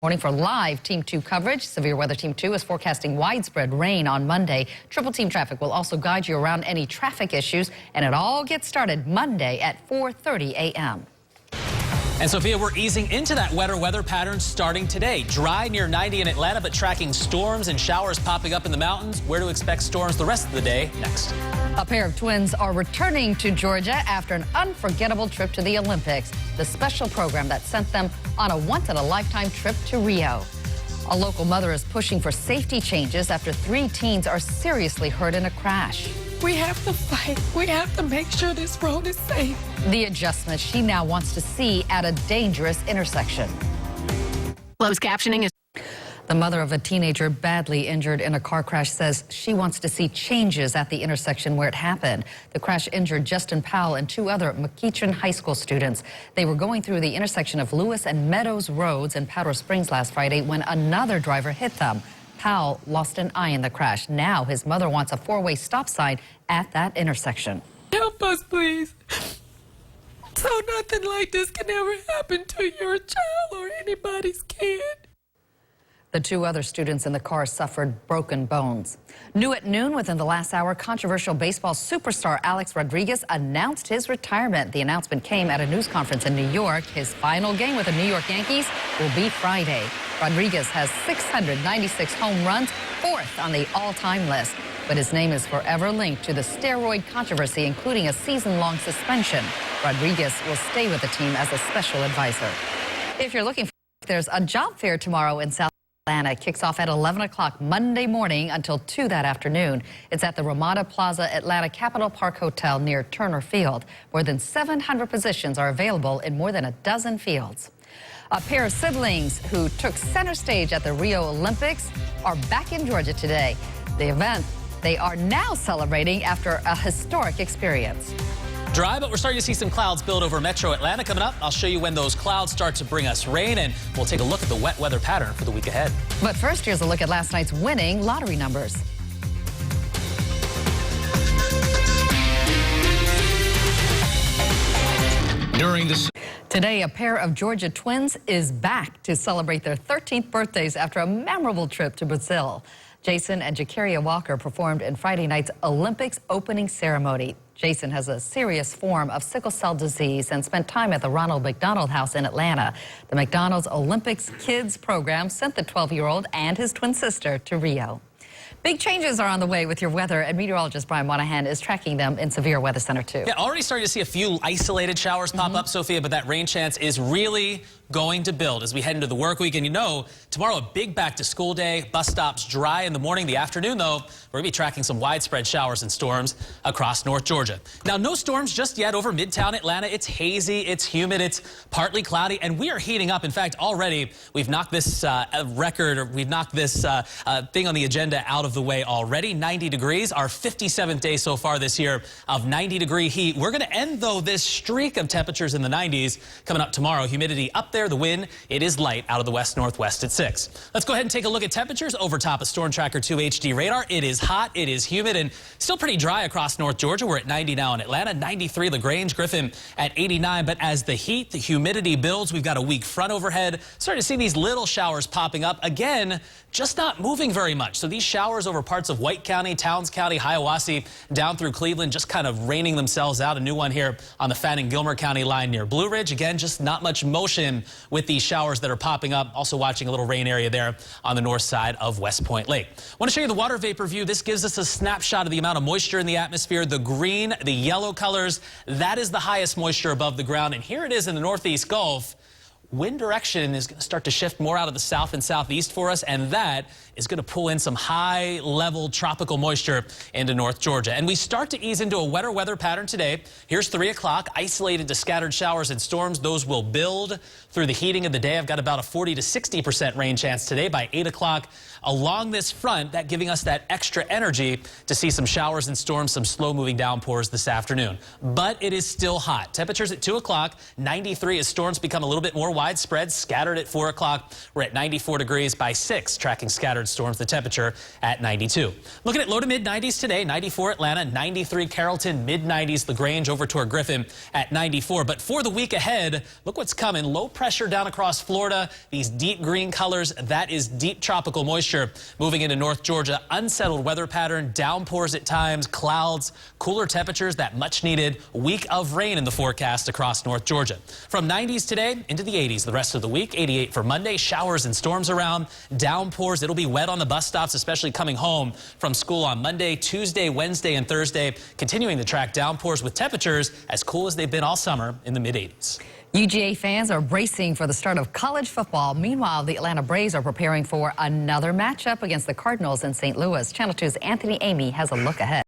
Morning for live Team 2 coverage. Severe Weather Team 2 is forecasting widespread rain on Monday. Triple Team Traffic will also guide you around any traffic issues, and it all gets started Monday at 4:30 a.m. And Sophia, we're easing into that wetter weather pattern starting today. Dry near 90 in Atlanta, but tracking storms and showers popping up in the mountains. Where to expect storms the rest of the day next. A pair of twins are returning to Georgia after an unforgettable trip to the Olympics, the special program that sent them on a once-in-a-lifetime trip to Rio. A local mother is pushing for safety changes after 3 teens are seriously hurt in a crash. We have to fight. We have to make sure this road is safe. The adjustment she now wants to see at a dangerous intersection. Closed captioning is... The mother of a teenager badly injured in a car crash says she wants to see changes at the intersection where it happened. The crash injured Justin Powell and 2 other McEachern High School students. They were going through the intersection of Lewis and Meadows Roads in Powder Springs last Friday when another driver hit them. Powell lost an eye in the crash. Now his mother wants a 4-way stop sign at that intersection. Help us, please. So nothing like this can ever happen to your child or anybody's kid. The 2 other students in the car suffered broken bones. New at noon, within the last hour, controversial baseball superstar Alex Rodriguez announced his retirement. The announcement came at a news conference in New York. His final game with the New York Yankees will be Friday. Rodriguez has 696 home runs, 4th on the all-time list. But his name is forever linked to the steroid controversy, including a season-long suspension. Rodriguez will stay with the team as a special advisor. If you're looking for work, there's a job fair tomorrow in South Atlanta. It kicks off at 11 o'clock Monday morning until 2 that afternoon. It's at the Ramada Plaza Atlanta Capitol Park Hotel near Turner Field. More than 700 positions are available in more than a dozen fields. A pair of siblings who took center stage at the Rio Olympics are back in Georgia today. The event they are now celebrating after a historic experience. Dry, but we're starting to see some clouds build over Metro Atlanta. Coming up, I'll show you when those clouds start to bring us rain, and we'll take a look at the wet weather pattern for the week ahead. But first, here's a look at last night's winning lottery numbers. Today, a pair of Georgia twins is back to celebrate their 13th birthdays after a memorable trip to Brazil. Jason and Jakaria Walker performed in Friday night's Olympics opening ceremony. Jason has a serious form of sickle cell disease and spent time at the Ronald McDonald House in Atlanta. The McDonald's Olympics Kids program sent the 12-year-old and his twin sister to Rio. Big changes are on the way with your weather, and meteorologist Brian Monahan is tracking them in Severe Weather Center 2. Yeah, already starting to see a few isolated showers pop up, Sophia, but that rain chance is really going to build as we head into the work week. And you know, tomorrow a big back-to-school day. Bus stops dry in the morning. The afternoon, though, we're going to be tracking some widespread showers and storms across North Georgia. Now, no storms just yet over Midtown Atlanta. It's hazy, it's humid, it's partly cloudy, and we are heating up. In fact, already we've knocked this record, or we've knocked this thing on the agenda out of the way already. 90 degrees, our 57th day so far this year of 90-degree heat. We're going to end, though, this streak of temperatures in the 90s coming up tomorrow. Humidity up there. The wind, it is light out of the west-northwest at 6. Let's go ahead and take a look at temperatures over top of Storm Tracker 2 HD radar. It is hot, it is humid, and still pretty dry across North Georgia. We're at 90 now in Atlanta, 93 LaGrange, Griffin at 89. But as the heat, the humidity builds, we've got a weak front overhead. Starting to see these little showers popping up. Again, just not moving very much. So these showers over parts of White County, Towns County, Hiawassee, down through Cleveland, just kind of raining themselves out. A new one here on the Fannin-Gilmer County line near Blue Ridge. Again, just not much motion with these showers that are popping up. Also watching a little rain area there on the north side of West Point Lake. I want to show you the water vapor view. This gives us a snapshot of the amount of moisture in the atmosphere. The green, the yellow colors, that is the highest moisture above the ground. And here it is in the Northeast Gulf. Wind direction is going to start to shift more out of the south and southeast for us, and that is going to pull in some high-level tropical moisture into North Georgia. And we start to ease into a wetter weather pattern today. Here's 3 o'clock, isolated to scattered showers and storms. Those will build through the heating of the day. I've got about a 40 to 60% rain chance today. By 8 o'clock, along this front, that giving us that extra energy to see some showers and storms, some slow-moving downpours this afternoon. But it is still hot. Temperatures at 2 o'clock, 93 as storms become a little bit more widespread, scattered at 4 o'clock. We're at 94 degrees by 6, tracking scattered storms. The temperature at 92. Looking at low to mid 90s today, 94 Atlanta, 93 Carrollton, mid 90s LaGrange over toward Griffin at 94. But for the week ahead, look what's coming. Low pressure down across Florida. These deep green colors, that is deep tropical moisture moving into North Georgia. Unsettled weather pattern, downpours at times, clouds, cooler temperatures, that much needed week of rain in the forecast across North Georgia. From 90s today into the 80s the rest of the week. 88 for Monday. Showers and storms around. Downpours. It'll be wet on the bus stops, especially coming home from school on Monday, Tuesday, Wednesday, and Thursday. Continuing to track downpours with temperatures as cool as they've been all summer in the mid 80s. UGA fans are bracing for the start of college football. Meanwhile, the Atlanta Braves are preparing for another matchup against the Cardinals in St. Louis. Channel 2's Anthony Amy has a look ahead.